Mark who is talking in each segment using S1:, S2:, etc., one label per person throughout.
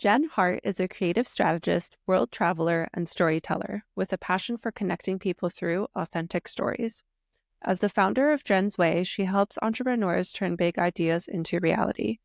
S1: Jenn Hartt is a creative strategist, world traveler, and storyteller with a passion for connecting people through authentic stories. As the founder of Jenn's Way, she helps entrepreneurs turn big ideas into reality.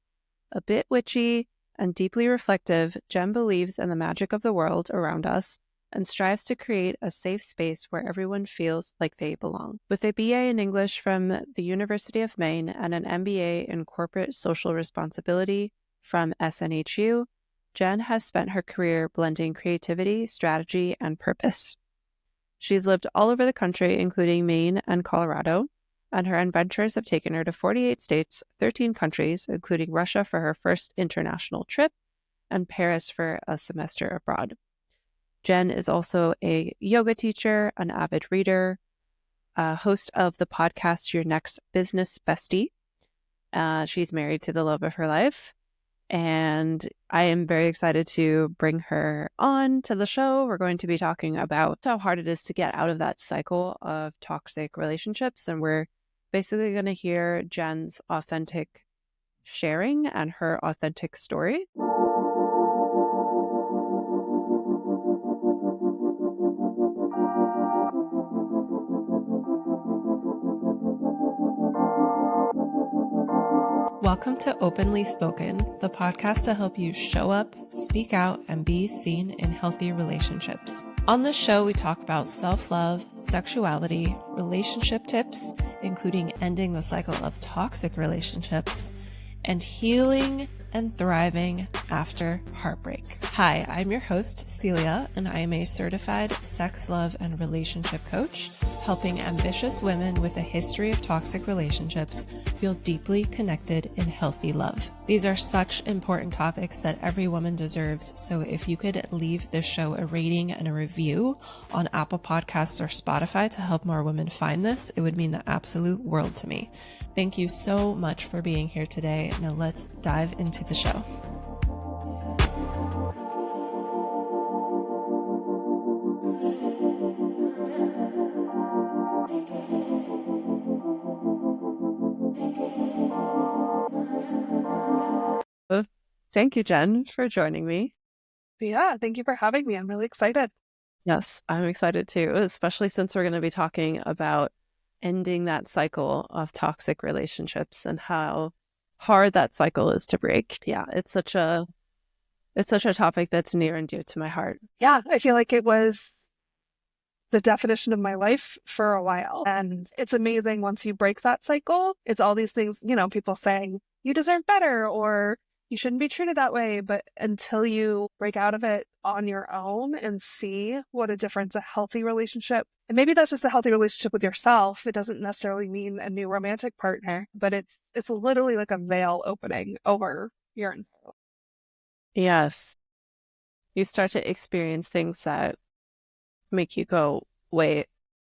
S1: A bit witchy and deeply reflective, Jenn believes in the magic of the world around us and strives to create a safe space where everyone feels like they belong. With a BA in English from the University of Maine and an MBA in Corporate Social Responsibility from SNHU, Jenn has spent her career blending creativity, strategy, and purpose. She's lived all over the country, including Maine and Colorado, and her adventures have taken her to 48 states, 13 countries, including Russia for her first international trip, and Paris for a semester abroad. Jenn is also a yoga teacher, an avid reader, a host of the podcast Your Next Business Bestie. She's married to the love of her life, and I am very excited to bring her on to the show. We're going to be talking about how hard it is to get out of that cycle of toxic relationships, and we're basically going to hear Jenn's authentic sharing and her authentic story. Welcome to Openly Spoken, the podcast to help you show up, speak out, and be seen in healthy relationships. On this show, we talk about self-love, sexuality, relationship tips, including ending the cycle of toxic relationships, and healing and thriving after heartbreak. Hi, I'm your host, Celia, and I am a certified sex, love, and relationship coach, helping ambitious women with a history of toxic relationships feel deeply connected in healthy love. These are such important topics that every woman deserves, so if you could leave this show a rating and a review on Apple Podcasts or Spotify to help more women find this, it would mean the absolute world to me. Thank you so much for being here today. Now let's dive into the show. Thank you, Jenn, for joining me.
S2: Yeah, thank you for having me. I'm really excited.
S1: Yes, I'm excited too, especially since we're going to be talking about ending that cycle of toxic relationships and how hard that cycle is to break. Yeah, it's such a topic that's near and dear to my heart.
S2: Yeah, I feel like it was the definition of my life for a while. And it's amazing once you break that cycle. It's all these things, people saying you deserve better or you shouldn't be treated that way. But until you break out of it on your own and see what a difference a healthy relationship, and maybe that's just a healthy relationship with yourself. It doesn't necessarily mean a new romantic partner, but it's literally like a veil opening over your entire life.
S1: Yes. You start to experience things that make you go, wait,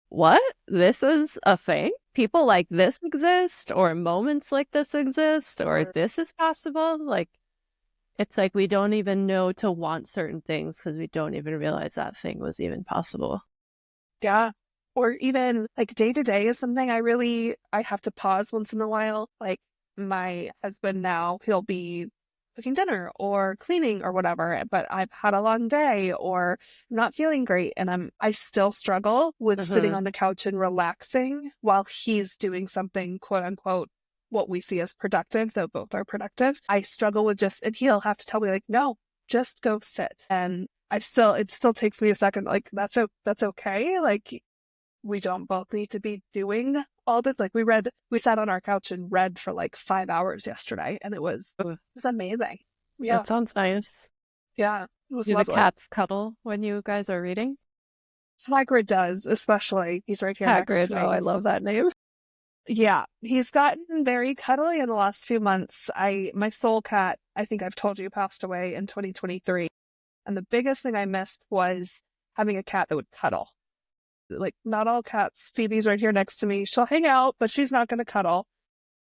S1: what? This is a thing? People like this exist, or moments like this exist, or this is possible? Like, it's like we don't even know to want certain things because we don't even realize that thing was even possible.
S2: Yeah. Or even like day to day is something I have to pause once in a while. Like my husband now, he'll be cooking dinner or cleaning or whatever, but I've had a long day or I'm not feeling great. And I still struggle with sitting on the couch and relaxing while he's doing something, quote unquote, what we see as productive, though both are productive. I struggle with and he'll have to tell me like, no, just go sit. And it still takes me a second. Like, that's okay. Like, we don't both need to be doing all this. Like we sat on our couch and read for like 5 hours yesterday, and it was amazing. Yeah.
S1: That sounds nice.
S2: Yeah. It was
S1: Do
S2: lovely.
S1: the cats cuddle when you guys are reading?
S2: Hagrid does, especially. He's right here next
S1: Hagrid,
S2: to me.
S1: oh, I love that name.
S2: Yeah. He's gotten very cuddly in the last few months. My soul cat, I think I've told you, passed away in 2023. And the biggest thing I missed was having a cat that would cuddle. Like, not all cats. Phoebe's right here next to me. She'll hang out, but she's not going to cuddle.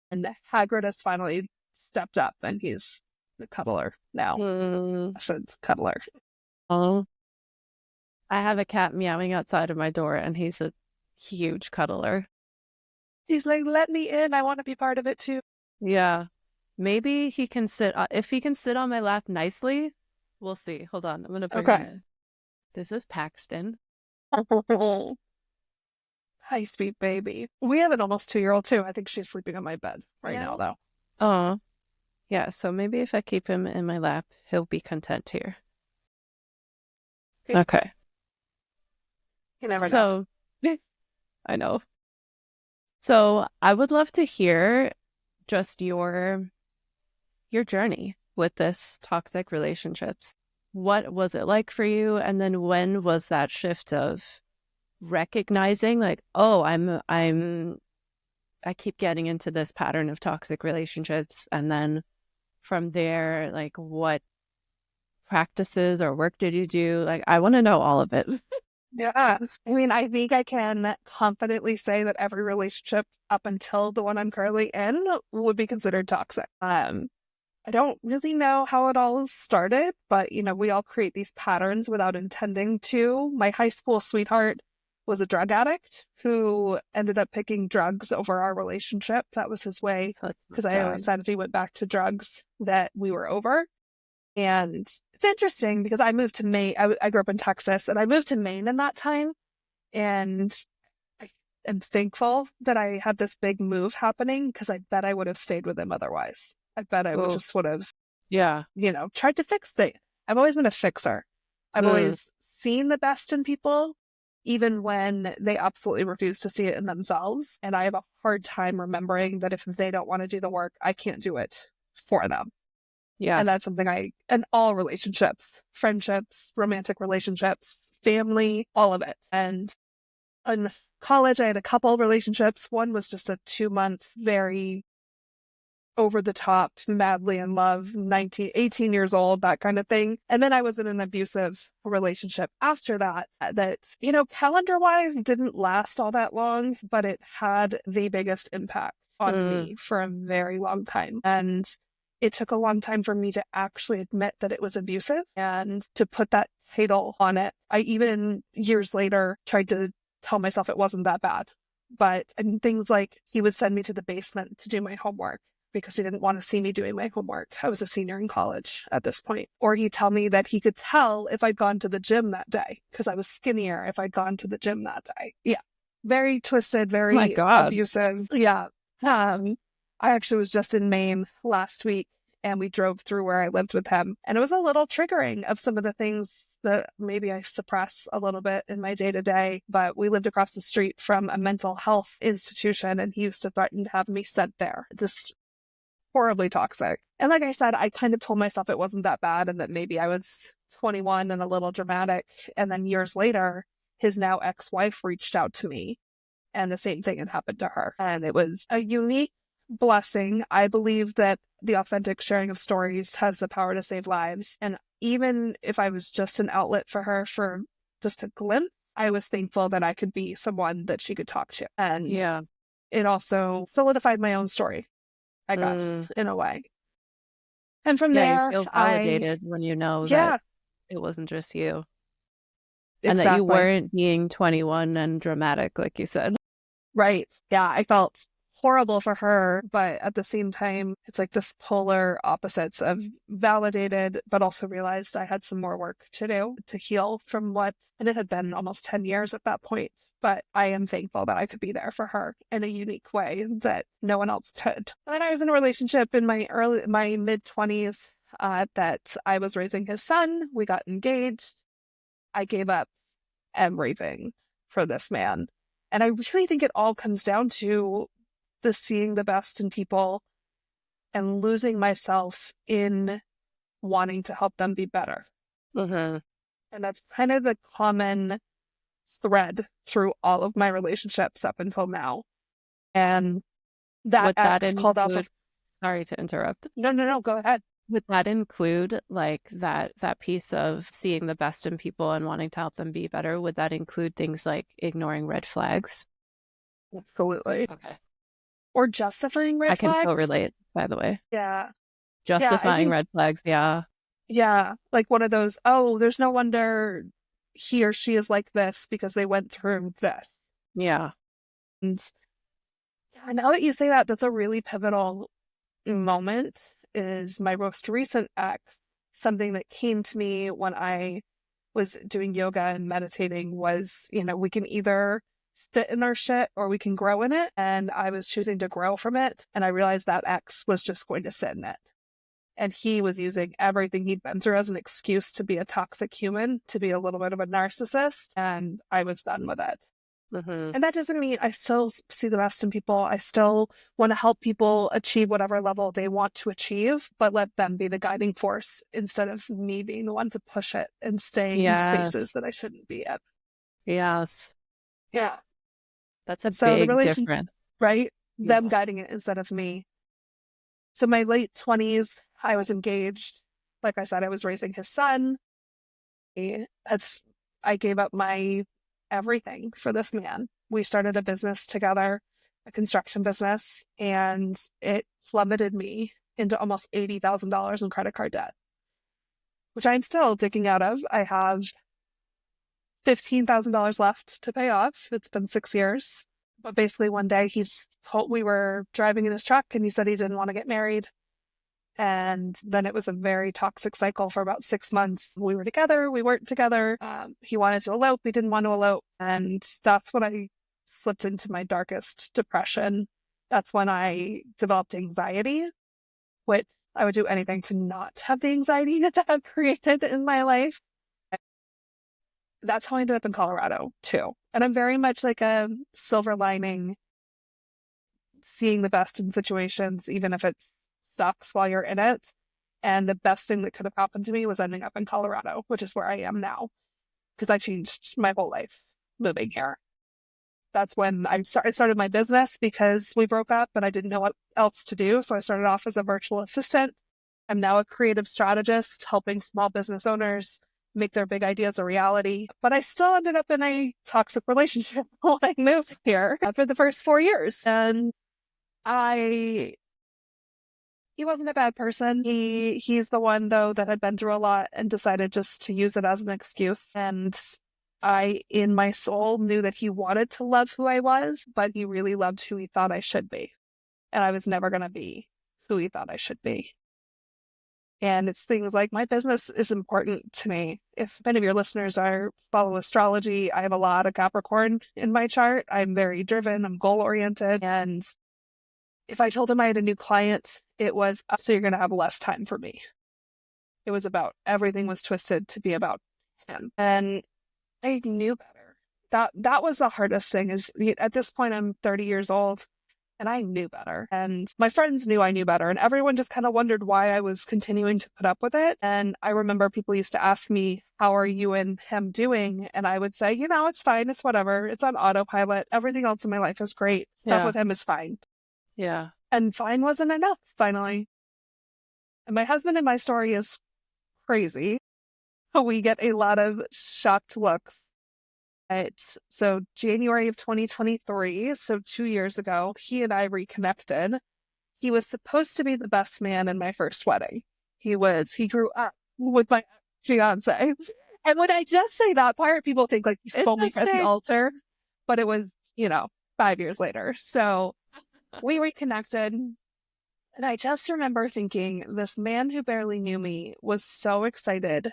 S2: And Hagrid has finally stepped up, and he's the cuddler now. I said cuddler.
S1: Oh, I have a cat meowing outside of my door, and he's a huge cuddler.
S2: He's like, let me in. I want to be part of it too.
S1: Yeah. Maybe he can sit, if he can sit on my lap nicely, We'll see. Hold on. I'm going to bring him
S2: Okay.
S1: in. This is Paxton.
S2: Hi, sweet baby. We have an almost 2-year-old too. I think she's sleeping on my bed right now, though.
S1: Oh, yeah. So maybe if I keep him in my lap, he'll be content here.
S2: Okay.
S1: Okay.
S2: You never know.
S1: So I know. So I would love to hear just your journey with this toxic relationships. What was it like for you? And then when was that shift of recognizing like, oh, I keep getting into this pattern of toxic relationships. And then from there, like what practices or work did you do? Like, I want to know all of it.
S2: Yeah. I mean, I think I can confidently say that every relationship up until the one I'm currently in would be considered toxic. I don't really know how it all started, but we all create these patterns without intending to. My high school sweetheart was a drug addict who ended up picking drugs over our relationship. That was his way, because I always said if he went back to drugs that we were over. And it's interesting because I moved to Maine. I grew up in Texas and I moved to Maine in that time. And I am thankful that I had this big move happening because I bet I would have stayed with him otherwise. I bet I would just would have,
S1: Yeah.
S2: tried to fix things. I've always been a fixer. I've always seen the best in people, even when they absolutely refuse to see it in themselves. And I have a hard time remembering that if they don't want to do the work, I can't do it for them.
S1: Yes.
S2: And that's something in all relationships, friendships, romantic relationships, family, all of it. And in college, I had a couple of relationships. One was just a 2-month, very over the top, madly in love, 18 years old, that kind of thing. And then I was in an abusive relationship after that, calendar wise didn't last all that long, but it had the biggest impact on me for a very long time. And it took a long time for me to actually admit that it was abusive and to put that title on it. I even years later tried to tell myself it wasn't that bad. And things like he would send me to the basement to do my homework because he didn't want to see me doing my homework. I was a senior in college at this point. Or he'd tell me that he could tell if I'd gone to the gym that day because I was skinnier if I'd gone to the gym that day. Yeah. Very twisted, very abusive. Yeah. I actually was just in Maine last week and we drove through where I lived with him. And it was a little triggering of some of the things that maybe I suppress a little bit in my day to day. But we lived across the street from a mental health institution and he used to threaten to have me sent there. Just horribly toxic. And like I said, I kind of told myself it wasn't that bad and that maybe I was 21 and a little dramatic. And then years later, his now ex-wife reached out to me and the same thing had happened to her. And it was a unique blessing. I believe that the authentic sharing of stories has the power to save lives. And even if I was just an outlet for her for just a glimpse, I was thankful that I could be someone that she could talk to. And it also solidified my own story, I guess, in a way. And from there,
S1: you feel validated when you know that it wasn't just you. And that you weren't being 21 and dramatic, like you said.
S2: Right. Yeah, I felt horrible for her, but at the same time, it's like this polar opposites of validated, but also realized I had some more work to do to heal from and it had been almost 10 years at that point. But I am thankful that I could be there for her in a unique way that no one else could. And then I was in a relationship in my mid-20s that I was raising his son. We got engaged. I gave up everything for this man. And I really think it all comes down to the seeing the best in people and losing myself in wanting to help them be better. And that's kind of the common thread through all of my relationships up until now. And that ex called off.
S1: Sorry to interrupt.
S2: No, go ahead.
S1: Would that include like that piece of seeing the best in people and wanting to help them be better? Would that include things like ignoring red flags?
S2: Absolutely.
S1: Okay.
S2: Or justifying red flags.
S1: I can so relate, by the way.
S2: Yeah.
S1: Justifying red flags, yeah.
S2: Yeah. Like one of those, oh, there's no wonder he or she is like this because they went through this.
S1: Yeah.
S2: And now that you say that, that's a really pivotal moment is my most recent ex something that came to me when I was doing yoga and meditating was, we can either sit in our shit or we can grow in it. And I was choosing to grow from it. And I realized that ex was just going to sit in it. And he was using everything he'd been through as an excuse to be a toxic human, to be a little bit of a narcissist. And I was done with it.
S1: Mm-hmm.
S2: And that doesn't mean I still see the best in people. I still want to help people achieve whatever level they want to achieve, but let them be the guiding force instead of me being the one to push it and staying in spaces
S1: Yes.
S2: that I shouldn't be in.
S1: Yes.
S2: Yeah.
S1: That's a
S2: So the
S1: big
S2: relation,
S1: difference.
S2: right? Them
S1: Yeah.
S2: guiding it instead of me. So my late 20s, I was engaged. Like I said, I was raising his son. I gave up my everything for this man. We started a business together, a construction business, and it plummeted me into almost $80,000 in credit card debt, which I'm still digging out of. I have $15,000 left to pay off. It's been 6 years. But basically one day we were driving in his truck and he said he didn't want to get married. And then it was a very toxic cycle for about 6 months. We were together, we weren't together. He wanted to elope, we didn't want to elope. And that's when I slipped into my darkest depression. That's when I developed anxiety, which I would do anything to not have the anxiety that I've created in my life. That's how I ended up in Colorado, too. And I'm very much like a silver lining, seeing the best in situations, even if it sucks while you're in it. And the best thing that could have happened to me was ending up in Colorado, which is where I am now, because I changed my whole life moving here. That's when I started my business because we broke up and I didn't know what else to do. So I started off as a virtual assistant. I'm now a creative strategist helping small business owners make their big ideas a reality. But I still ended up in a toxic relationship when I moved here for the first 4 years. And he wasn't a bad person. He's the one, though, that had been through a lot and decided just to use it as an excuse. And I, in my soul, knew that he wanted to love who I was, but he really loved who he thought I should be. And I was never going to be who he thought I should be. And it's things like my business is important to me. If any of your listeners follow astrology, I have a lot of Capricorn in my chart. I'm very driven. I'm goal oriented. And if I told him I had a new client, it was, so you're going to have less time for me. It was about, everything was twisted to be about him. And I knew better. That was the hardest thing is at this point, I'm 30 years old and I knew better. And my friends knew I knew better. And everyone just kind of wondered why I was continuing to put up with it. And I remember people used to ask me, how are you and him doing? And I would say, it's fine. It's whatever. It's on autopilot. Everything else in my life is great. Stuff with him is fine.
S1: Yeah.
S2: And fine wasn't enough, finally. And my husband and my story is crazy. We get a lot of shocked looks. So January of 2023, so 2 years ago, he and I reconnected. He was supposed to be the best man in my first wedding. He grew up with my fiance. And when I just say that part, people think like he stole me at the altar, but it was, 5 years later. So we reconnected. And I just remember thinking this man who barely knew me was so excited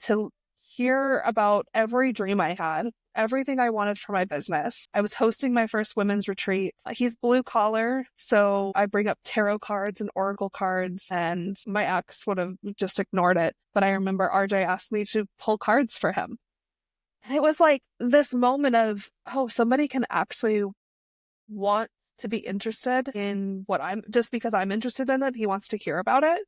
S2: to hear about every dream I had, everything I wanted for my business. I was hosting my first women's retreat. He's blue collar, so I bring up tarot cards and oracle cards, and my ex would have just ignored it. But I remember RJ asked me to pull cards for him. And it was like this moment of, oh, somebody can actually want to be interested in what just because I'm interested in it, he wants to hear about it.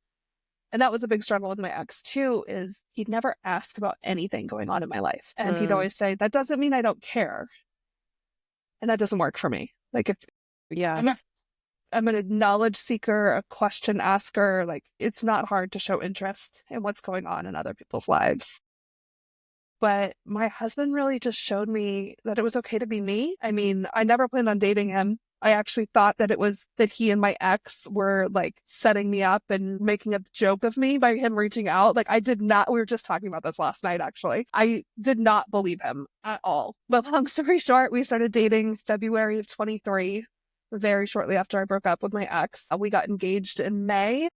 S2: And that was a big struggle with my ex too, is he'd never asked about anything going on in my life. And he'd always say, that doesn't mean I don't care. And that doesn't work for me. Like I'm an knowledge seeker, a question asker. Like it's not hard to show interest in what's going on in other people's lives. But my husband really just showed me that it was okay to be me. I mean, I never planned on dating him. I actually thought that it was that he and my ex were like setting me up and making a joke of me by him reaching out. Like I did not, we were just talking about this last night, actually. I did not believe him at all. But long story short, we started dating February of 23, very shortly after I broke up with my ex. We got engaged in May.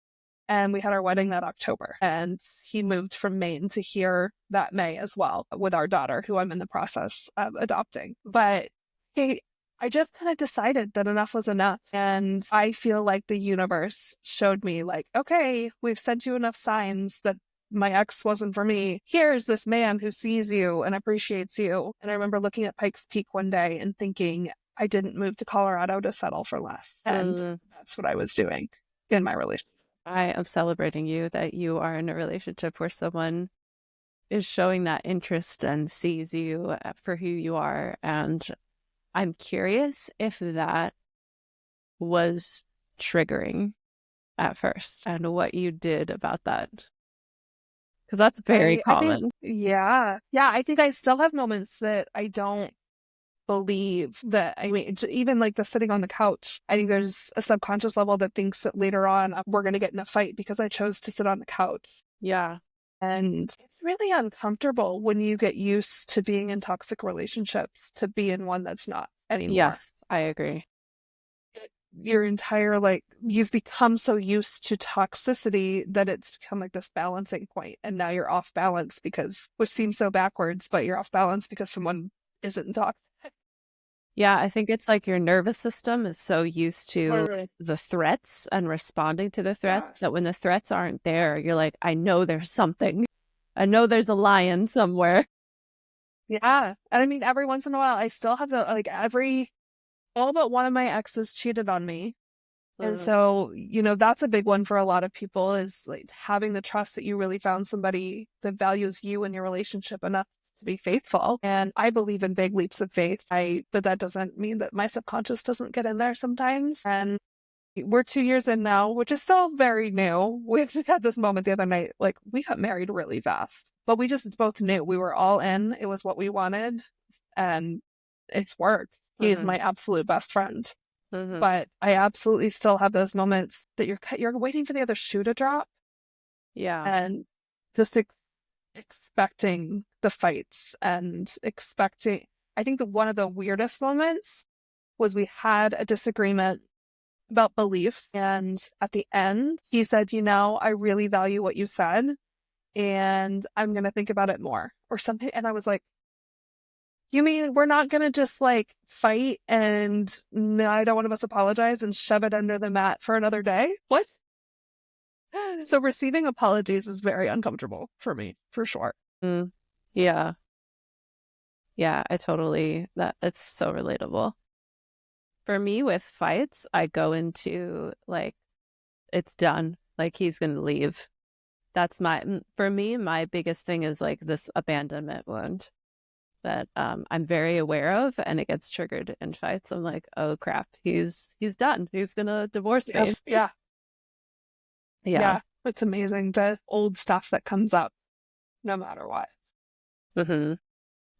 S2: And we had our wedding that October. And he moved from Maine to here that May as well with our daughter, who I'm in the process of adopting. But I just kind of decided that enough was enough. And I feel like the universe showed me, like, okay, we've sent you enough signs that my ex wasn't for me. Here's this man who sees you and appreciates you. And I remember looking at Pikes Peak one day and thinking, I didn't move to Colorado to settle for less. And that's what I was doing in my relationship.
S1: I am celebrating you that you are in a relationship where someone is showing that interest and sees you for who you are. And I'm curious if that was triggering at first and what you did about that. Because that's very common.
S2: Yeah. I think I still have moments that I don't believe that. I mean, even like the sitting on the couch, I think there's a subconscious level that thinks that later on we're going to get in a fight because I chose to sit on the couch.
S1: Yeah.
S2: And it's really uncomfortable when you get used to being in toxic relationships to be in one that's not anymore.
S1: Yes, I agree.
S2: Your entire, like, you've become so used to toxicity that it's become like this balancing point, and now you're off balance because, which seems so backwards, but you're off balance because someone isn't toxic.
S1: Yeah, I think it's like your nervous system is so used to the threats and responding to the threats that when the threats aren't there, you're like, I know there's something. I know there's a lion somewhere.
S2: Yeah. And I mean, every once in a while, I still have all but one of my exes cheated on me. And so, that's a big one for a lot of people, is like having the trust that you really found somebody that values you and your relationship enough to be faithful. And I believe in big leaps of faith. But that doesn't mean that my subconscious doesn't get in there sometimes. And we're 2 years in now, which is still very new. We had this moment the other night, like, we got married really fast, but we just both knew we were all in. It was what we wanted, and it's worked. He is my absolute best friend. But I absolutely still have those moments that you're waiting for the other shoe to drop.
S1: Yeah.
S2: And just expecting the fights and expecting. I think that one of the weirdest moments was we had a disagreement about beliefs. And at the end, he said, I really value what you said, and I'm going to think about it more or something. And I was like, you mean we're not going to just like fight and neither one of us apologize and shove it under the mat for another day? What? So receiving apologies is very uncomfortable for me, for sure.
S1: Yeah. Yeah, it's so relatable. For me with fights, I go into like, it's done. Like, he's going to leave. That's for me, my biggest thing is like this abandonment wound that I'm very aware of, and it gets triggered in fights. I'm like, oh crap, he's done. He's gonna divorce me.
S2: Yeah. It's amazing, the old stuff that comes up no matter what.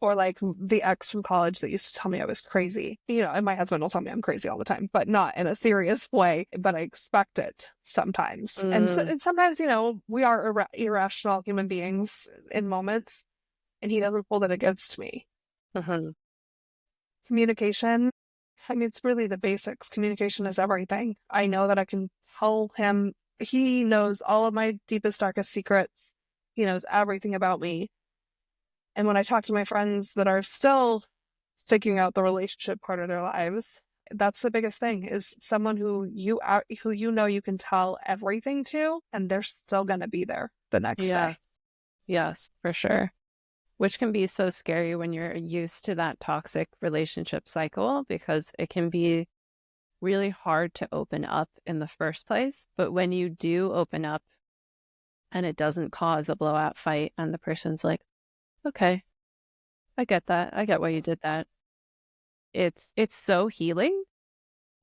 S2: Or like the ex from college that used to tell me I was crazy. And my husband will tell me I'm crazy all the time, but not in a serious way, but I expect it sometimes. And sometimes, we are irrational human beings in moments, and he doesn't hold it against me. Communication. I mean, it's really the basics. Communication is everything. I know that I can tell him. He knows all of my deepest, darkest secrets. He knows everything about me. And when I talk to my friends that are still figuring out the relationship part of their lives, that's the biggest thing, is someone who you can tell everything to, and they're still going to be there the next day.
S1: Yes, for sure. Which can be so scary when you're used to that toxic relationship cycle, because it can be really hard to open up in the first place. But when you do open up and it doesn't cause a blowout fight, and the person's like, okay, I get that. I get why you did that. It's so healing.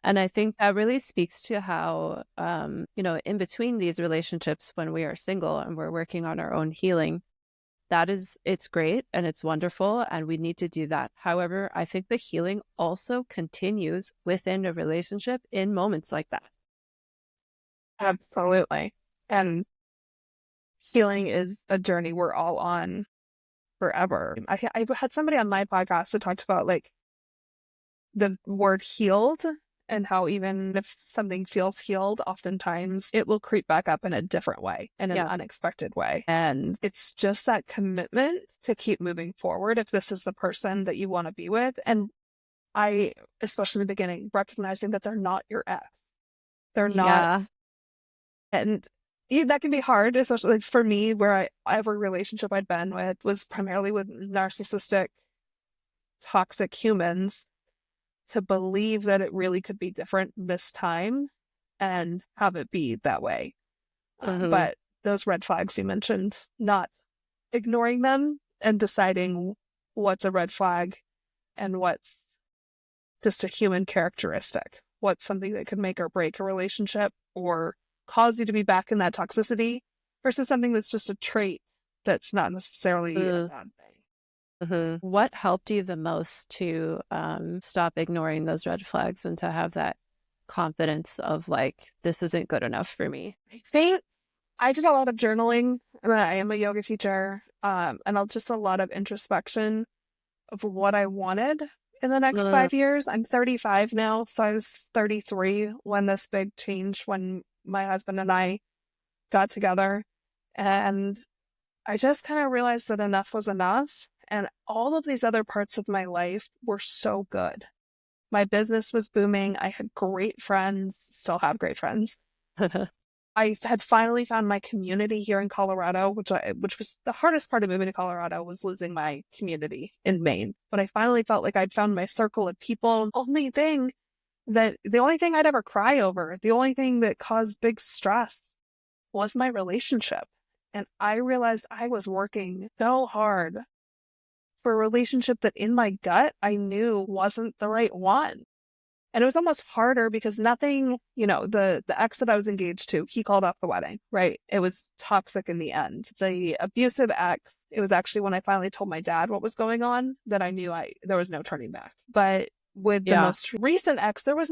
S1: And I think that really speaks to how, in between these relationships, when we are single and we're working on our own healing, it's great and it's wonderful, and we need to do that. However, I think the healing also continues within a relationship in moments like that.
S2: Absolutely. And healing is a journey we're all on forever. I had somebody on my podcast that talked about like the word healed and how even if something feels healed, oftentimes it will creep back up in a different way, in an unexpected way. And it's just that commitment to keep moving forward if this is the person that you want to be with. And I, especially in the beginning, recognizing that they're not your ex. They're not. And that can be hard, especially like for me, where every relationship I'd been with was primarily with narcissistic, toxic humans, to believe that it really could be different this time and have it be that way. But those red flags you mentioned, not ignoring them and deciding what's a red flag and what's just a human characteristic, what's something that could make or break a relationship or cause you to be back in that toxicity versus something that's just a trait that's not necessarily a bad thing.
S1: What helped you the most to stop ignoring those red flags and to have that confidence of like, this isn't good enough for me?
S2: I think I did a lot of journaling, and I am a yoga teacher, and just a lot of introspection of what I wanted in the next 5 years. I'm 35 now, so I was 33 when this big change, when my husband and I got together. And I just kind of realized that enough was enough. And all of these other parts of my life were so good. My business was booming. I had great friends, still have great friends. I had finally found my community here in Colorado, which was the hardest part of moving to Colorado, was losing my community in Maine. But I finally felt like I'd found my circle of people. The only thing I'd ever cry over, the only thing that caused big stress was my relationship. And I realized I was working so hard for a relationship that in my gut, I knew wasn't the right one. And it was almost harder because nothing, the ex that I was engaged to, he called off the wedding, right? It was toxic in the end. The abusive ex, it was actually when I finally told my dad what was going on that I knew there was no turning back. But with the most recent ex, there was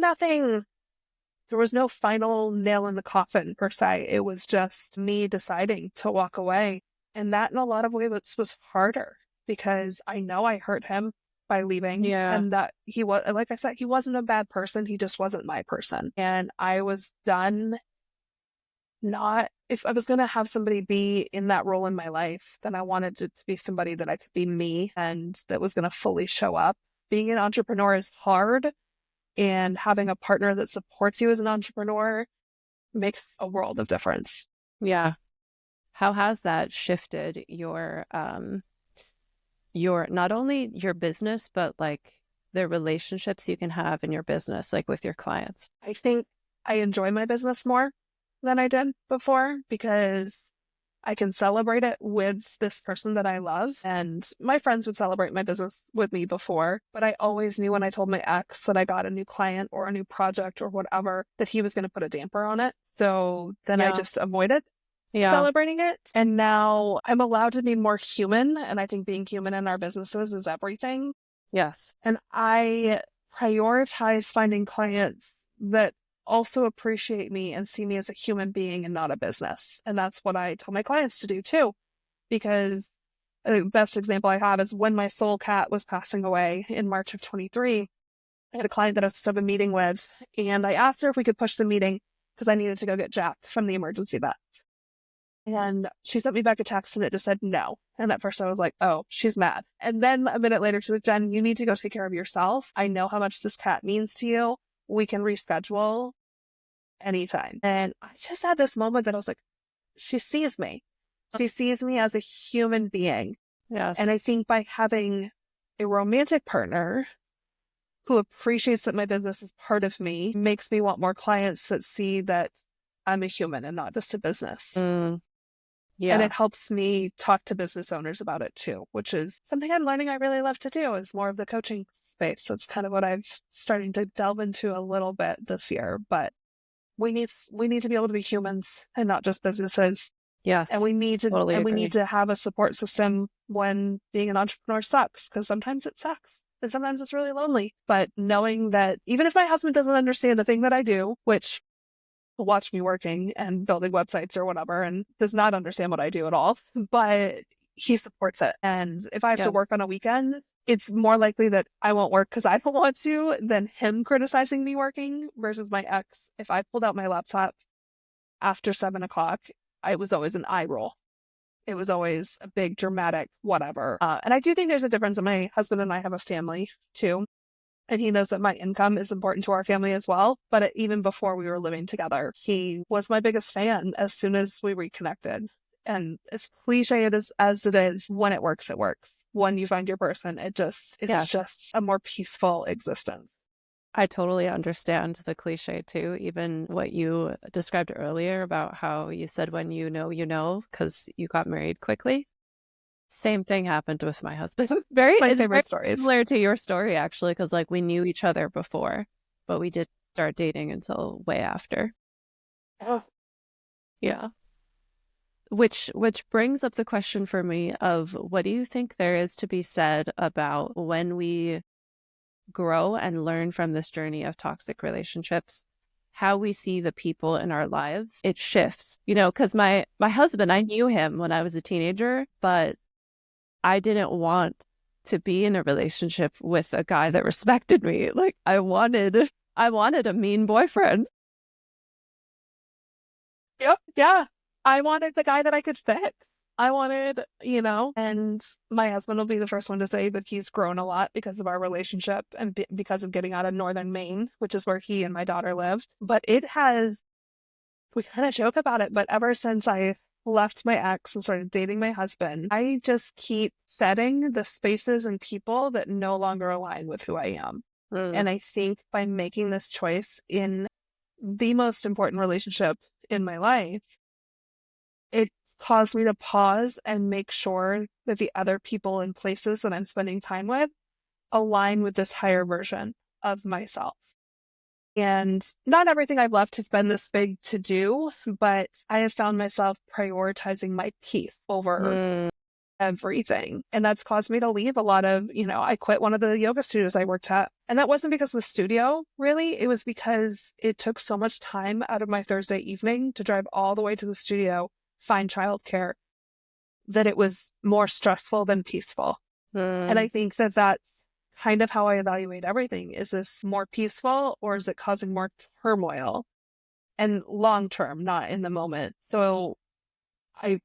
S2: no final nail in the coffin per se. It was just me deciding to walk away. And that in a lot of ways was harder because I know I hurt him by leaving. And that he was, like I said, he wasn't a bad person. He just wasn't my person. And I was done. If I was going to have somebody be in that role in my life, then I wanted it to be somebody that I could be me and that was going to fully show up. Being an entrepreneur is hard, and having a partner that supports you as an entrepreneur makes a world of difference.
S1: Yeah. How has that shifted your not only your business, but like the relationships you can have in your business, like with your clients?
S2: I think I enjoy my business more than I did before because I can celebrate it with this person that I love. And my friends would celebrate my business with me before, but I always knew when I told my ex that I got a new client or a new project or whatever, that he was going to put a damper on it. So then I just avoided celebrating it. And now I'm allowed to be more human. And I think being human in our businesses is everything.
S1: Yes.
S2: And I prioritize finding clients that also appreciate me and see me as a human being and not a business. And that's what I tell my clients to do too. Because the best example I have is when my soul cat was passing away in March of 23, I had a client that I was supposed to have a meeting with, and I asked her if we could push the meeting because I needed to go get Jack from the emergency vet. And she sent me back a text and it just said no. And at first I was like, oh, she's mad. And then a minute later, she's like, Jen, you need to go take care of yourself. I know how much this cat means to you. We can reschedule anytime. And I just had this moment that I was like, she sees me. She sees me as a human being.
S1: Yes.
S2: And I think by having a romantic partner who appreciates that my business is part of me makes me want more clients that see that I'm a human and not just a business.
S1: Yeah.
S2: And it helps me talk to business owners about it too, which is something I'm learning I really love to do, is more of the coaching space. That's kind of what I've starting to delve into a little bit this year. But we need to be able to be humans and not just businesses.
S1: Yes.
S2: And we need to have a support system when being an entrepreneur sucks, because sometimes it sucks and sometimes it's really lonely. But knowing that even if my husband doesn't understand the thing that I do, which watch me working and building websites or whatever, and does not understand what I do at all, but he supports it. And if I have to work on a weekend, it's more likely that I won't work because I don't want to than him criticizing me working versus my ex. If I pulled out my laptop after 7 o'clock, it was always an eye roll. It was always a big dramatic whatever. And I do think there's a difference. And my husband and I have a family too. And he knows that my income is important to our family as well. But even before we were living together, he was my biggest fan as soon as we reconnected. And as cliche as it is, when it works, it works. When you find your person, it's just a more peaceful existence.
S1: I totally understand the cliche too, even what you described earlier about how you said when you know, because you got married quickly. Same thing happened with my husband.
S2: My favorite stories.
S1: Similar to your story, actually, because like we knew each other before, but we didn't start dating until way after.
S2: Oh.
S1: Yeah. Which brings up the question for me of what do you think there is to be said about when we grow and learn from this journey of toxic relationships, how we see the people in our lives, it shifts, because my husband, I knew him when I was a teenager, but I didn't want to be in a relationship with a guy that respected me. Like I wanted a mean boyfriend.
S2: Yep. Yeah. I wanted the guy that I could fix. I wanted, and my husband will be the first one to say that he's grown a lot because of our relationship and because of getting out of northern Maine, which is where he and my daughter lived. But we kind of joke about it, but ever since I left my ex and started dating my husband, I just keep setting the spaces and people that no longer align with who I am. And I think by making this choice in the most important relationship in my life, it caused me to pause and make sure that the other people and places that I'm spending time with align with this higher version of myself. And not everything I've left has been this big to do, but I have found myself prioritizing my peace over everything. And that's caused me to leave a lot of, I quit one of the yoga studios I worked at. And that wasn't because of the studio, really. It was because it took so much time out of my Thursday evening to drive all the way to the studio, find childcare, that it was more stressful than peaceful. And I think that that's kind of how I evaluate everything. Is this more peaceful or is it causing more turmoil? And long term, not in the moment. So I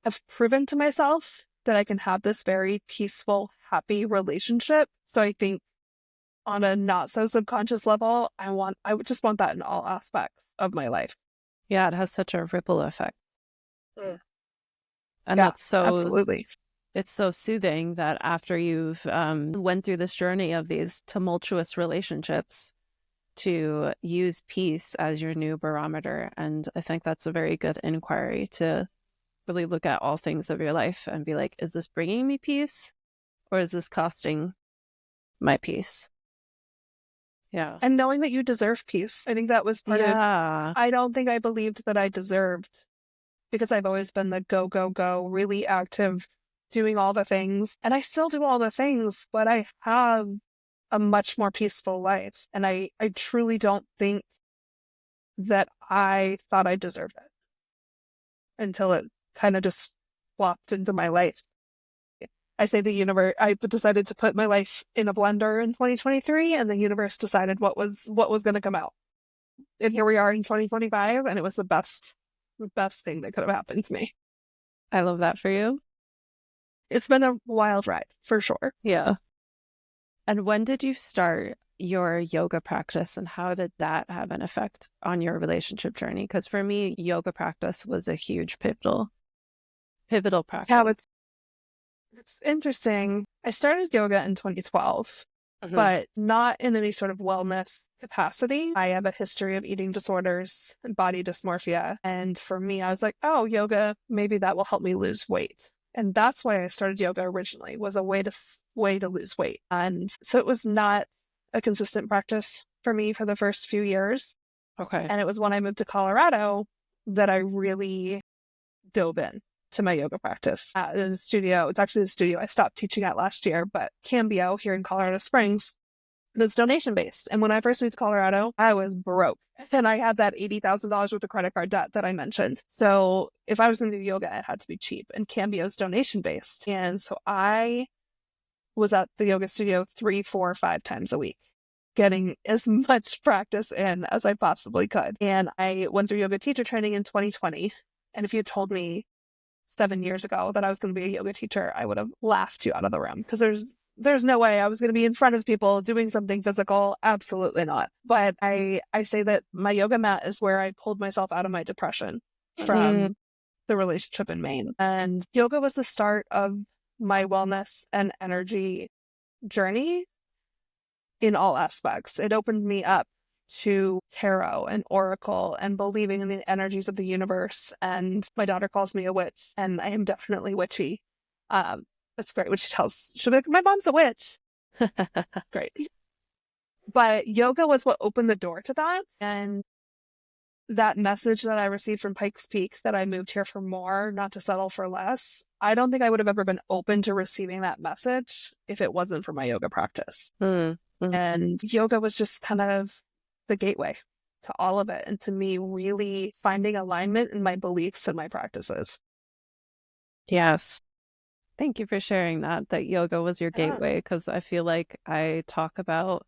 S2: have proven to myself that I can have this very peaceful, happy relationship. So I think on a not so subconscious level, I would just want that in all aspects of my life.
S1: Yeah, it has such a ripple effect. And
S2: yeah,
S1: that's so
S2: absolutely.
S1: It's so soothing that after you've went through this journey of these tumultuous relationships to use peace as your new barometer. And I think that's a very good inquiry to really look at all things of your life and be like, is this bringing me peace or is this costing my peace? Yeah.
S2: And knowing that you deserve peace. I think that was part of, I don't think I believed that I deserved, because I've always been the go, go, go, really active, doing all the things. And I still do all the things, but I have a much more peaceful life. And I truly don't think that I thought I deserved it until it kind of just flopped into my life. I say the universe, I decided to put my life in a blender in 2023, and the universe decided what was going to come out. And here we are in 2025, and it was the best thing that could have happened to me.
S1: I love that for you.
S2: It's been a wild ride, for sure.
S1: Yeah. And when did you start your yoga practice, and how did that have an effect on your relationship journey? Because for me, yoga practice was a huge pivotal practice.
S2: Yeah, it's interesting. I started yoga in 2012, but not in any sort of wellness capacity. I have a history of eating disorders and body dysmorphia. And for me, I was like, oh, yoga, maybe that will help me lose weight. And that's why I started yoga originally, was a way to lose weight. And so it was not a consistent practice for me for the first few years.
S1: Okay.
S2: And it was when I moved to Colorado that I really dove in to my yoga practice. There's a studio. It's actually the studio I stopped teaching at last year, but Cambio here in Colorado Springs, that's donation-based. And when I first moved to Colorado, I was broke. And I had that $80,000 worth of credit card debt that I mentioned. So if I was going to do yoga, it had to be cheap. And Cambio's donation-based. And so I was at the yoga studio 3, 4, 5 times a week, getting as much practice in as I possibly could. And I went through yoga teacher training in 2020. And if you told me 7 years ago that I was going to be a yoga teacher, I would have laughed you out of the room, because there's no way I was going to be in front of people doing something physical. Absolutely not. But I say that my yoga mat is where I pulled myself out of my depression from the relationship in Maine. And yoga was the start of my wellness and energy journey in all aspects. It opened me up to tarot and oracle and believing in the energies of the universe. And my daughter calls me a witch, and I am definitely witchy. That's great. When she'll be like, my mom's a witch. Great. But yoga was what opened the door to that. And that message that I received from Pikes Peak, that I moved here for more, not to settle for less, I don't think I would have ever been open to receiving that message if it wasn't for my yoga practice. And yoga was just kind of the gateway to all of it, and to me really finding alignment in my beliefs and my practices.
S1: Yes. Thank you for sharing that yoga was your gateway, because I feel like I talk about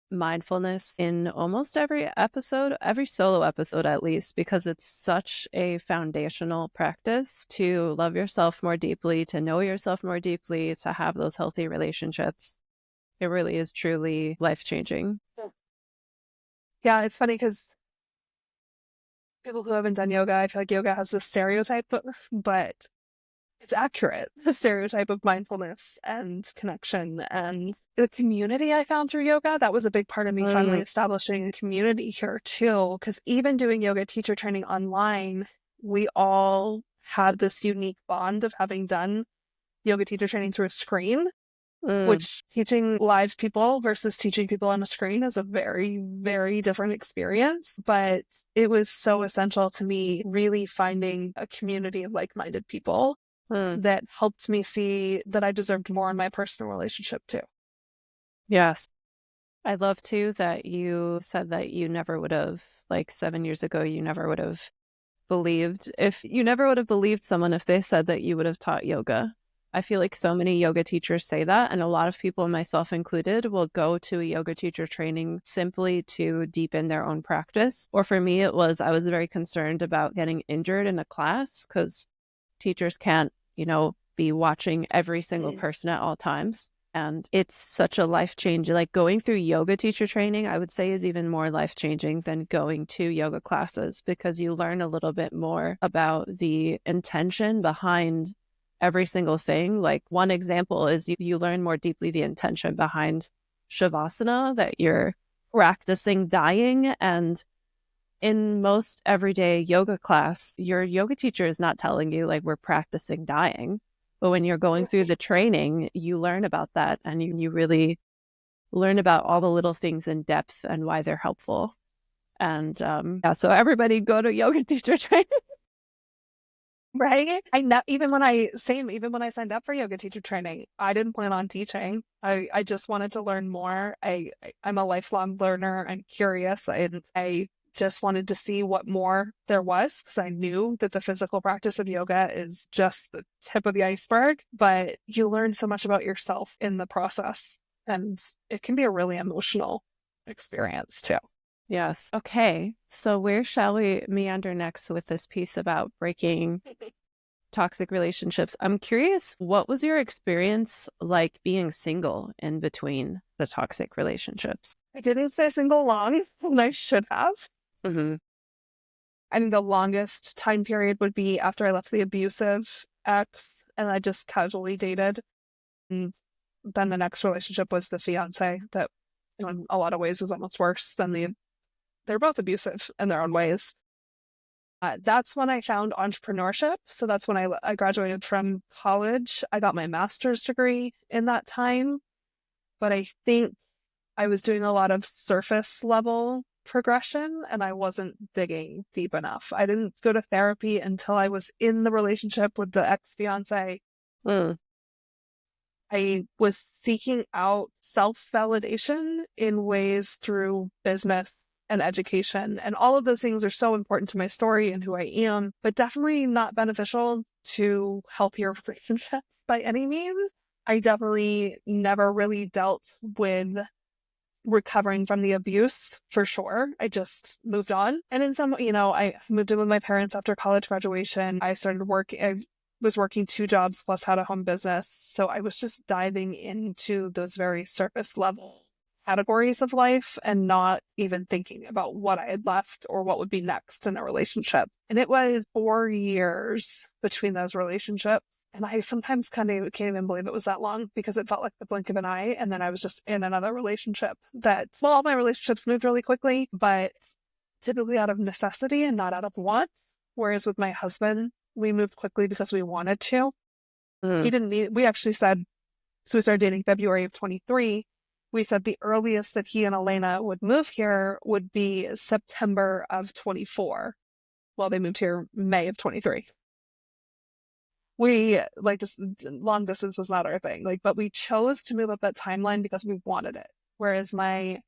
S1: mindfulness in almost every episode, every solo episode at least, because it's such a foundational practice to love yourself more deeply, to know yourself more deeply, to have those healthy relationships. It really is truly life-changing.
S2: Yeah, it's funny because people who haven't done yoga, I feel like yoga has this stereotype, but it's accurate. The stereotype of mindfulness and connection and the community I found through yoga. That was a big part of me finally establishing a community here too. Because even doing yoga teacher training online, we all had this unique bond of having done yoga teacher training through a screen, which teaching live people versus teaching people on a screen is a very, very different experience. But it was so essential to me really finding a community of like-minded people that helped me see that I deserved more in my personal relationship too.
S1: Yes. I love too that you said that you never would have, like 7 years ago, you never would have believed someone if they said that you would have taught yoga. I feel like so many yoga teachers say that, and a lot of people, myself included, will go to a yoga teacher training simply to deepen their own practice. Or for me, I was very concerned about getting injured in a class, because teachers can't, be watching every single person at all times. And it's such a life change. Like going through yoga teacher training, I would say, is even more life changing than going to yoga classes, because you learn a little bit more about the intention behind every single thing. Like one example is you learn more deeply the intention behind Shavasana, that you're practicing dying. And in most everyday yoga class, your yoga teacher is not telling you like we're practicing dying. But when you're going through the training, you learn about that, and you really learn about all the little things in depth and why they're helpful. And so everybody go to yoga teacher training.
S2: Right? I know, even when I signed up for yoga teacher training, I didn't plan on teaching. I just wanted to learn more. I'm a lifelong learner. I'm curious. I just wanted to see what more there was, because I knew that the physical practice of yoga is just the tip of the iceberg, but you learn so much about yourself in the process, and it can be a really emotional experience too.
S1: Yes. Okay. So where shall we meander next with this piece about breaking toxic relationships? I'm curious, what was your experience like being single in between the toxic relationships?
S2: I didn't stay single long, and I should have. I think the longest time period would be after I left the abusive ex and I just casually dated. And then the next relationship was the fiance that, in a lot of ways, was almost worse than they're both abusive in their own ways. That's when I found entrepreneurship. So that's when I graduated from college. I got my master's degree in that time. But I think I was doing a lot of surface level progression, and I wasn't digging deep enough. I didn't go to therapy until I was in the relationship with the ex-fiance. I was seeking out self-validation in ways through business and education, and all of those things are so important to my story and who I am, but definitely not beneficial to healthier relationships by any means. I definitely never really dealt with recovering from the abuse for sure. I just moved on. And in some, I moved in with my parents after college graduation. I was working 2 jobs plus had a home business. So I was just diving into those very surface level categories of life and not even thinking about what I had left or what would be next in a relationship. And it was 4 years between those relationships. And I sometimes kind of can't even believe it was that long because it felt like the blink of an eye. And then I was just in another relationship all my relationships moved really quickly, but typically out of necessity and not out of want. Whereas with my husband, we moved quickly because we wanted to. He didn't need, we actually said, so we started dating February of 23. We said the earliest that he and Elena would move here would be September of 24. Well, they moved here May of 23. We this long distance was not our thing, but we chose to move up that timeline because we wanted it. Whereas my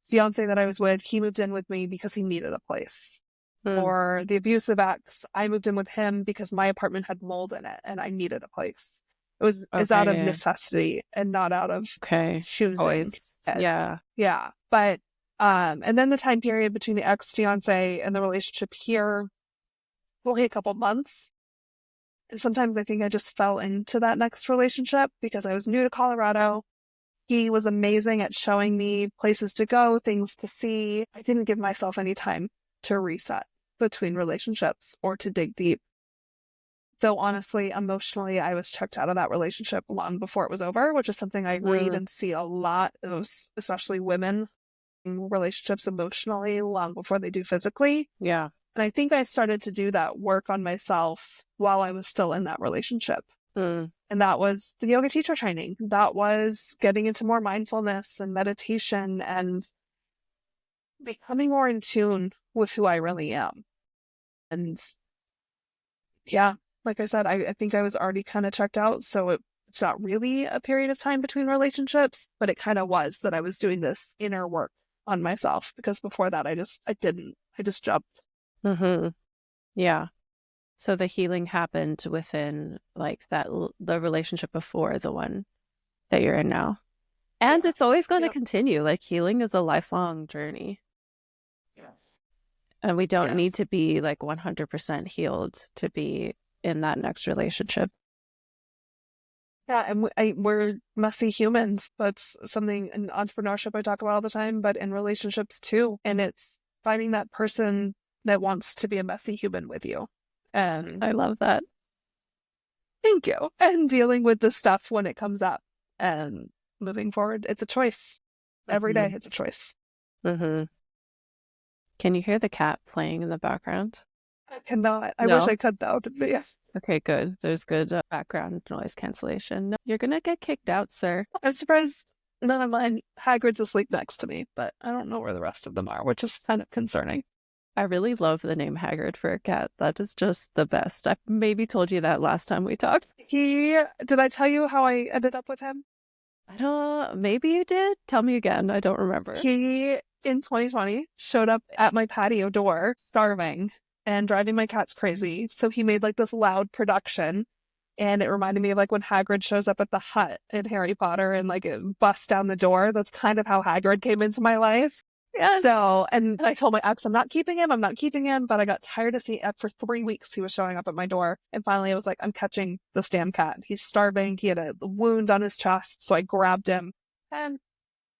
S2: fiance that I was with, he moved in with me because he needed a place. Or the abusive ex, I moved in with him because my apartment had mold in it and I needed a place. It's out of necessity and not out of choosing.
S1: Yeah.
S2: Yeah. But and then the time period between the ex-fiance and the relationship here was only a couple months. And sometimes I think I just fell into that next relationship because I was new to Colorado. He was amazing at showing me places to go, things to see. I didn't give myself any time to reset between relationships or to dig deep. So honestly, emotionally, I was checked out of that relationship long before it was over, which is something I read and see a lot of, especially women in relationships emotionally long before they do physically.
S1: Yeah.
S2: And I think I started to do that work on myself while I was still in that relationship. And that was the yoga teacher training. That was getting into more mindfulness and meditation and becoming more in tune with who I really am. And yeah, like I said, I think I was already kind of checked out. So it's not really a period of time between relationships, but it kind of was that I was doing this inner work on myself because before that, I just jumped.
S1: Yeah. So the healing happened within the relationship before the one that you're in now. And it's always going to continue. Healing is a lifelong journey. Yeah. And we don't need to be 100% healed to be in that next relationship.
S2: Yeah, and we're messy humans. That's something in entrepreneurship I talk about all the time, but in relationships too. And it's finding that person that wants to be a messy human with you. And
S1: I love that.
S2: Thank you. And dealing with the stuff when it comes up and moving forward. It's a choice. Every day it's a choice.
S1: Can you hear the cat playing in the background?
S2: I cannot. I wish I could though. But yes.
S1: Okay, good. There's good background noise cancellation. No, you're going to get kicked out, sir.
S2: I'm surprised none of mine. Hagrid's asleep next to me, but I don't know where the rest of them are, which is kind of concerning.
S1: I really love the name Hagrid for a cat. That is just the best. I maybe told you that last time we talked.
S2: Did I tell you how I ended up with him?
S1: I don't, maybe you did. Tell me again. I don't remember.
S2: He, in 2020, showed up at my patio door, starving and driving my cats crazy. So he made this loud production. And it reminded me of when Hagrid shows up at the hut in Harry Potter and it busts down the door. That's kind of how Hagrid came into my life. Yeah. So, and I told my ex, I'm not keeping him, but I got tired of seeing it for 3 weeks. He was showing up at my door. And finally I was like, I'm catching this damn cat. He's starving. He had a wound on his chest. So I grabbed him and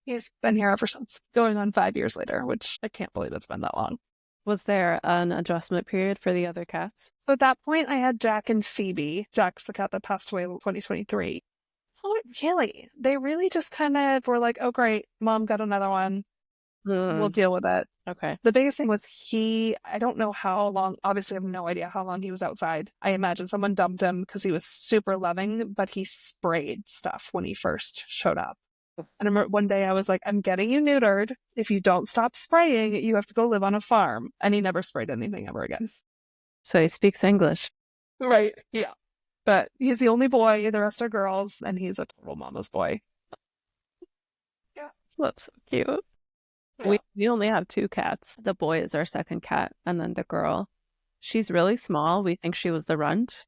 S2: he's been here ever since, going on 5 years later, which I can't believe it's been that long.
S1: Was there an adjustment period for the other cats?
S2: So at that point I had Jack and Phoebe. Jack's the cat that passed away in 2023. Oh, really? They really just kind of were like, oh, great. Mom got another one. We'll deal with it.
S1: Okay.
S2: The biggest thing was I don't know how long, obviously I have no idea how long he was outside. I imagine someone dumped him because he was super loving, but he sprayed stuff when he first showed up. And I remember one day I was like, I'm getting you neutered. If you don't stop spraying, you have to go live on a farm. And he never sprayed anything ever again.
S1: So he speaks English.
S2: Right. Yeah. But he's the only boy. The rest are girls. And he's a total mama's boy.
S1: Yeah. That's so cute. Yeah. We only have 2 cats. The boy is our second cat. And then the girl, she's really small. We think she was the runt.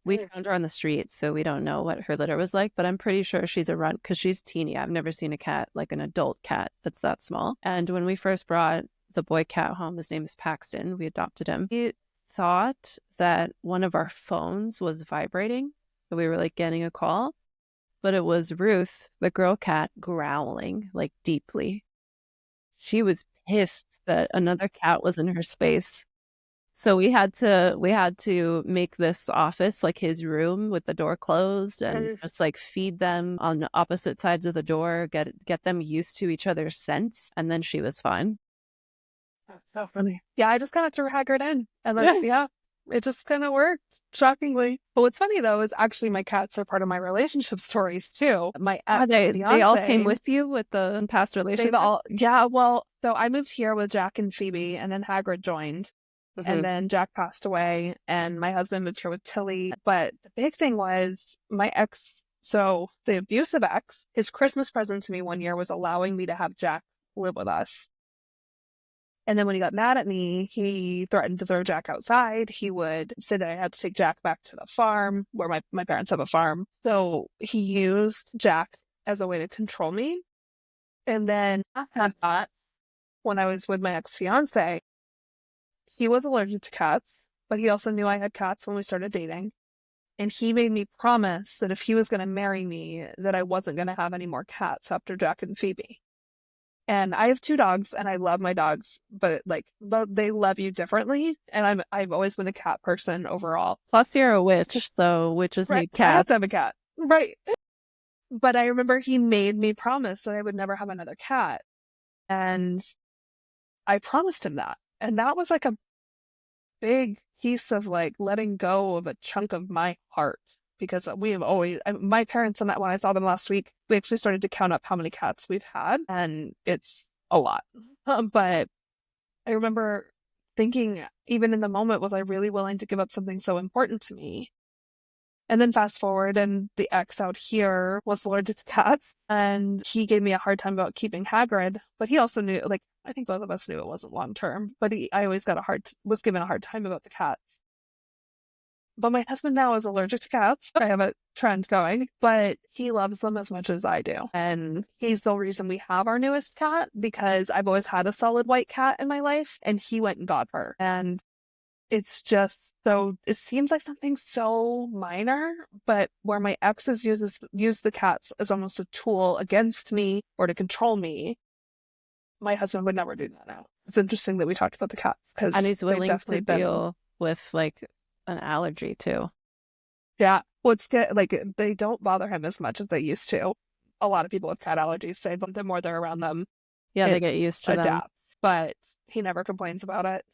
S1: We found her on the street, so we don't know what her litter was like, but I'm pretty sure she's a runt because she's teeny. I've never seen a cat, like an adult cat that's that small. And when we first brought the boy cat home, his name is Paxton. We adopted him. He thought that one of our phones was vibrating, that we were like getting a call, but it was Ruth, the girl cat, growling like deeply. She was pissed that another cat was in her space. So we had to make this office like his room with the door closed and just like feed them on the opposite sides of the door, get them used to each other's scents, and then she was fine.
S2: That's so funny. Yeah, I just kind of threw Haggard in, and then it just kind of worked, shockingly. But what's funny though is actually my cats are part of my relationship stories too. My ex-fiance,
S1: they all came with you with the past relationship?
S2: Well, so I moved here with Jack and Phoebe, and then Haggard joined. And then Jack passed away, and my husband moved here with Tilly. But the big thing was my ex, so the abusive ex, his Christmas present to me one year was allowing me to have Jack live with us. And then when he got mad at me, he threatened to throw Jack outside. He would say that I had to take Jack back to the farm, where my parents have a farm. So he used Jack as a way to control me. And then after that, when I was with my ex-fiance, he was allergic to cats, but he also knew I had cats when we started dating. And he made me promise that if he was going to marry me, that I wasn't going to have any more cats after Jack and Phoebe. And I have 2 dogs, and I love my dogs, but like they love you differently. And I've always been a cat person overall.
S1: Plus, you're a witch, so witches need cats.
S2: I have to have a cat, right? But I remember he made me promise that I would never have another cat, and I promised him that. And that was like a big piece of like letting go of a chunk of my heart, because we have always, my parents, and when I saw them last week, we actually started to count up how many cats we've had, and it's a lot. But I remember thinking, even in the moment, was I really willing to give up something so important to me? And then fast forward, and the ex out here was allergic to cats, and he gave me a hard time about keeping Hagrid, but he also knew, like, I think both of us knew it wasn't long term, but I always was given a hard time about the cats. But my husband now is allergic to cats. I have a trend going, but he loves them as much as I do. And he's the reason we have our newest cat, because I've always had a solid white cat in my life, and he went and got her. And it's just so, it seems like something so minor, but where my exes use the cats as almost a tool against me or to control me, my husband would never do that now. It's interesting that we talked about the cats, because
S1: and he's willing to deal with like an allergy too.
S2: Yeah, well, it's good. Like, they don't bother him as much as they used to. A lot of people with cat allergies say that the more they're around them,
S1: they get used to them.
S2: But he never complains about it.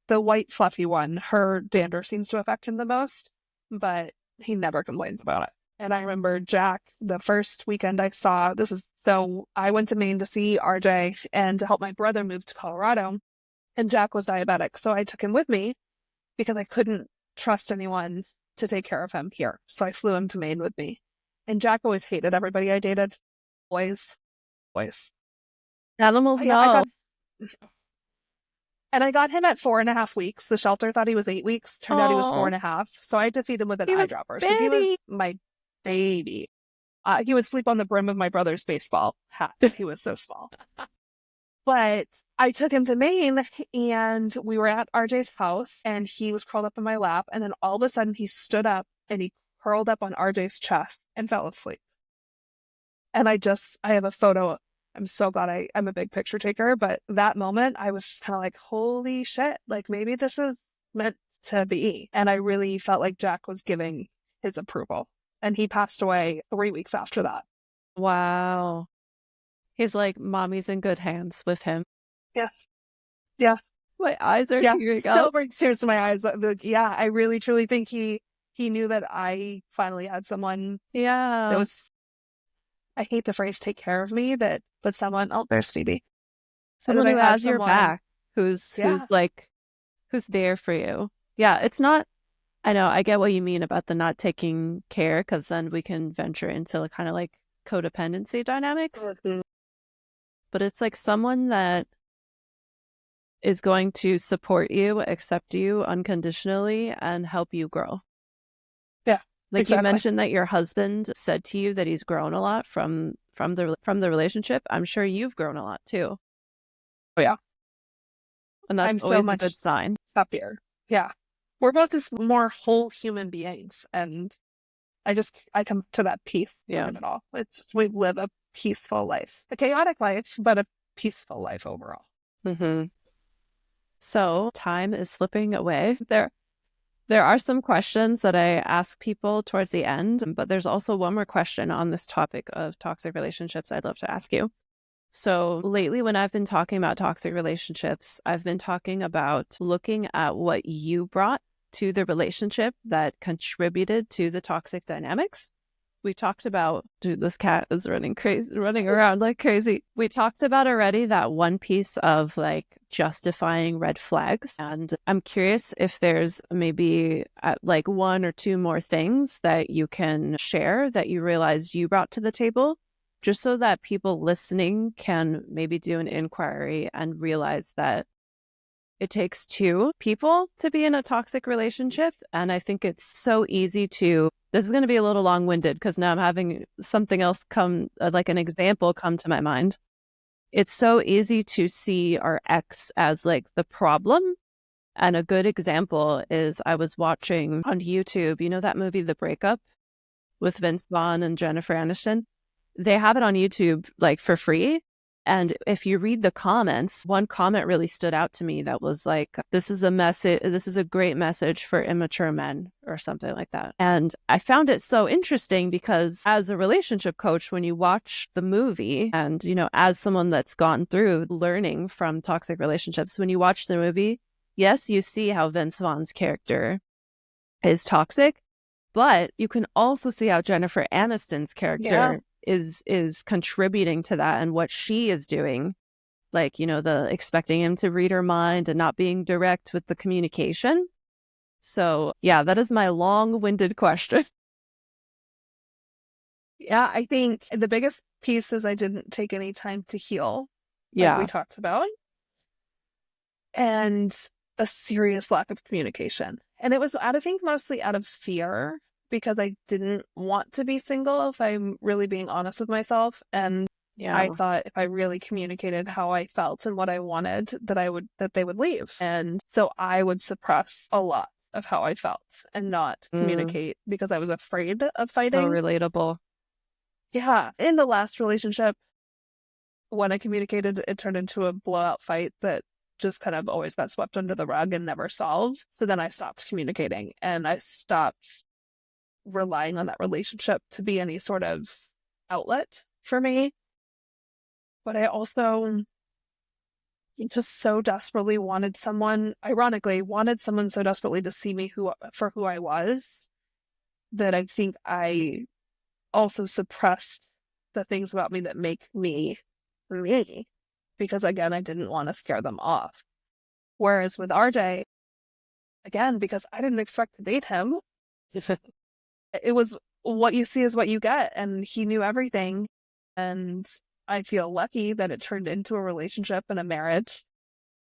S2: The white fluffy one, her dander seems to affect him the most, but he never complains about it. And I remember Jack, the first weekend I saw, so I went to Maine to see RJ and to help my brother move to Colorado, and Jack was diabetic. So I took him with me because I couldn't trust anyone to take care of him here. So I flew him to Maine with me. And Jack always hated everybody I dated. Boys.
S1: Animals know.
S2: And I got him at 4.5 weeks. The shelter thought he was 8 weeks. Turned out he was 4.5. So I had to feed him with an eyedropper. So he was my baby. He would sleep on the brim of my brother's baseball hat. He was so small. But I took him to Maine, and we were at RJ's house, and he was curled up in my lap. And then all of a sudden he stood up and he curled up on RJ's chest and fell asleep. And I have a photo. I'm so glad I'm a big picture taker, but that moment I was just kind of like, holy shit, like maybe this is meant to be. And I really felt like Jack was giving his approval. And he passed away 3 weeks after that.
S1: Wow. He's like, mommy's in good hands with him.
S2: Yeah.
S1: My eyes are tearing up.
S2: So brings tears to my eyes. Yeah, I really, truly think he knew that I finally had someone that was, I hate the phrase take care of me, but someone, there's Phoebe.
S1: Someone who has your back, who's there for you. Yeah, it's not, I know, I get what you mean about the not taking care, because then we can venture into kind of like codependency dynamics.
S2: Mm-hmm.
S1: But it's like someone that is going to support you, accept you unconditionally, and help you grow.
S2: Yeah.
S1: Like you
S2: Exactly.
S1: mentioned that your husband said to you that he's grown a lot from the relationship. I'm sure you've grown a lot too.
S2: Oh, yeah.
S1: And that's
S2: I'm so
S1: always a
S2: much
S1: good sign.
S2: happier. Yeah. We're both just more whole human beings. And I come to that peace
S1: Yeah.
S2: out of it all. It's just, we live a peaceful life, a chaotic life, but a peaceful life overall.
S1: Mm-hmm. So time is slipping away. There are some questions that I ask people towards the end, but there's also one more question on this topic of toxic relationships I'd love to ask you. So lately, when I've been talking about toxic relationships, I've been talking about looking at what you brought to the relationship that contributed to the toxic dynamics. We talked about, dude, this cat is running around like crazy. We talked about already that one piece of like justifying red flags. And I'm curious if there's maybe like one or two more things that you can share that you realize you brought to the table, just so that people listening can maybe do an inquiry and realize that it takes two people to be in a toxic relationship. And I think it's so easy to, this is going to be a little long-winded because now I'm having something else come, like an example come to my mind. It's so easy to see our ex as like the problem. And a good example is I was watching on YouTube, you know that movie, The Breakup, with Vince Vaughn and Jennifer Aniston? They have it on YouTube like for free. And if you read the comments, one comment really stood out to me that was like, this is a message, this is a great message for immature men or something like that. And I found it so interesting because as a relationship coach, when you watch the movie and, you know, as someone that's gone through learning from toxic relationships, when you watch the movie, yes, you see how Vince Vaughn's character is toxic, but you can also see how Jennifer Aniston's character is contributing to that and what she is doing. Like, you know, the expecting him to read her mind and not being direct with the communication. So yeah, that is my long-winded question.
S2: Yeah, I think the biggest piece is I didn't take any time to heal, like we
S1: Yeah.
S2: talked about, and a serious lack of communication. And it was, I think, mostly out of fear because I didn't want to be single, if I'm really being honest with myself. And
S1: Yeah.
S2: I thought if I really communicated how I felt and what I wanted, that they would leave. And so I would suppress a lot of how I felt and not communicate because I was afraid of
S1: So
S2: fighting.
S1: relatable.
S2: Yeah. In the last relationship, when I communicated, it turned into a blowout fight that just kind of always got swept under the rug and never solved. So then I stopped communicating and I stopped relying on that relationship to be any sort of outlet for me. But I also just so desperately wanted someone, ironically, wanted someone so desperately to see me for who I was, that I think I also suppressed the things about me that make me me, because again, I didn't want to scare them off. Whereas with RJ, again, because I didn't expect to date him, it was what you see is what you get, and he knew everything. And I feel lucky that it turned into a relationship and a marriage.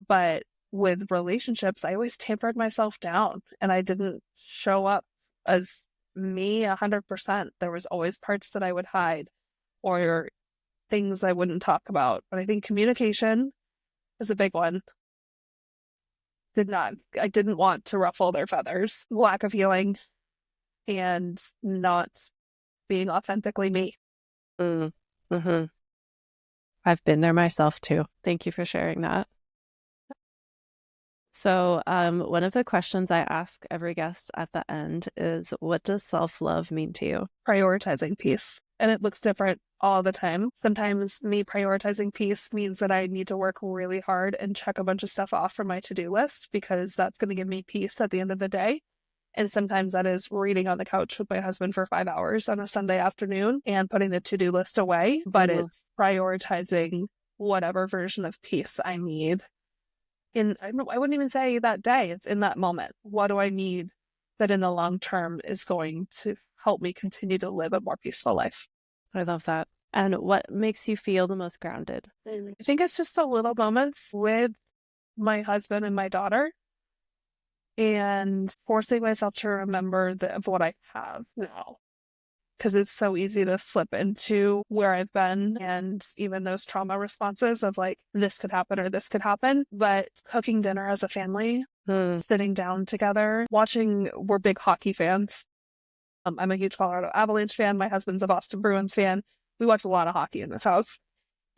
S2: But with relationships, I always tampered myself down and I didn't show up as me 100%. There was always parts that I would hide or things I wouldn't talk about. But I think communication is a big one. I didn't want to ruffle their feathers, lack of healing, and not being authentically me.
S1: Mm-hmm. I've been there myself too. Thank you for sharing that. So one of the questions I ask every guest at the end is, what does self-love mean to you?
S2: Prioritizing peace. And it looks different all the time. Sometimes me prioritizing peace means that I need to work really hard and check a bunch of stuff off from my to-do list because that's going to give me peace at the end of the day. And sometimes that is reading on the couch with my husband for 5 hours on a Sunday afternoon and putting the to-do list away. But it's prioritizing whatever version of peace I need. I wouldn't even say that day. It's in that moment. What do I need that in the long term is going to help me continue to live a more peaceful life?
S1: I love that. And what makes you feel the most grounded?
S2: I think it's just the little moments with my husband and my daughter. and forcing myself to remember of what I have now. Because it's so easy to slip into where I've been and even those trauma responses of like, this could happen or this could happen. But cooking dinner as a family, sitting down together, watching, we're big hockey fans. I'm a huge Colorado Avalanche fan. My husband's a Boston Bruins fan. We watch a lot of hockey in this house.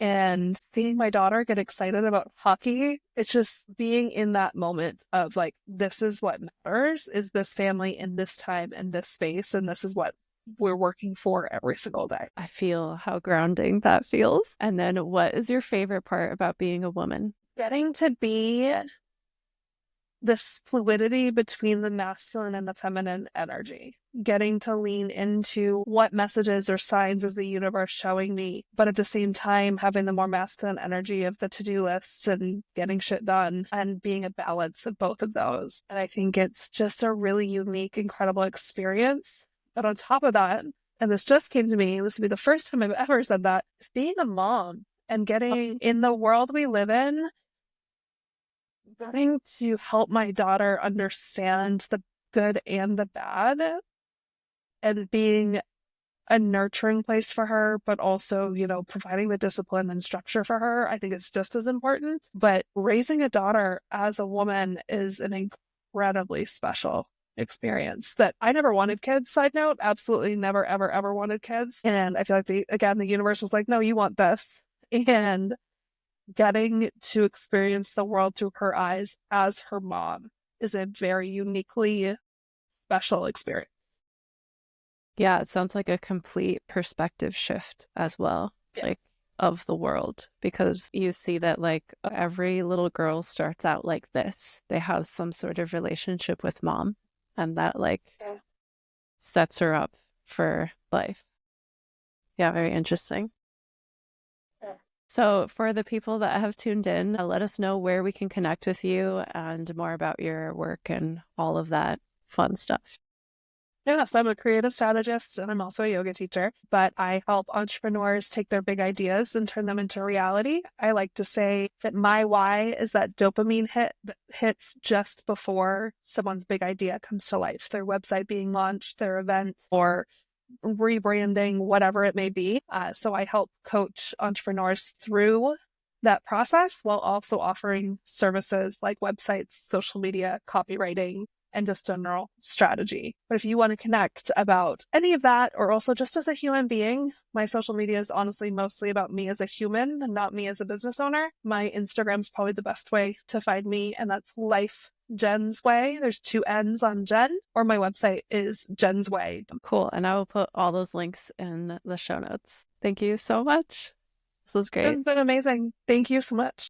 S2: And seeing my daughter get excited about hockey, it's just being in that moment of like, this is what matters, is this family in this time and this space, and this is what we're working for every single day.
S1: I feel how grounding that feels. And then what is your favorite part about being a woman?
S2: Getting to be this fluidity between the masculine and the feminine energy, getting to lean into what messages or signs is the universe showing me, but at the same time having the more masculine energy of the to-do lists and getting shit done and being a balance of both of those. And I think it's just a really unique, incredible experience. But on top of that, and this just came to me, this would be the first time I've ever said that, is being a mom and getting in the world we live in, getting to help my daughter understand the good and the bad and being a nurturing place for her, but also, providing the discipline and structure for her, I think it's just as important. But raising a daughter as a woman is an incredibly special experience that I never wanted kids. Side note, absolutely never, ever, ever wanted kids. And I feel like the universe was like, no, you want this. And getting to experience the world through her eyes as her mom is a very uniquely special experience.
S1: Yeah, it sounds like a complete perspective shift as well, like of the world, because you see that like every little girl starts out like this. They have some sort of relationship with mom, and that sets her up for life. Yeah, very interesting. So for the people that have tuned in, let us know where we can connect with you and more about your work and all of that fun stuff.
S2: Yes, I'm a creative strategist and I'm also a yoga teacher, but I help entrepreneurs take their big ideas and turn them into reality. I like to say that my why is that dopamine hit that hits just before someone's big idea comes to life, their website being launched, their event, or rebranding, whatever it may be. So I help coach entrepreneurs through that process while also offering services like websites, social media, copywriting, and just general strategy. But if you want to connect about any of that, or also just as a human being, my social media is honestly mostly about me as a human and not me as a business owner. My Instagram is probably the best way to find me, and that's Life Jenn's Way. There's 2 N's on Jenn, or my website is Jenn's Way.
S1: Cool. And I will put all those links in the show notes. Thank you so much. This was great.
S2: It's been amazing. Thank you so much.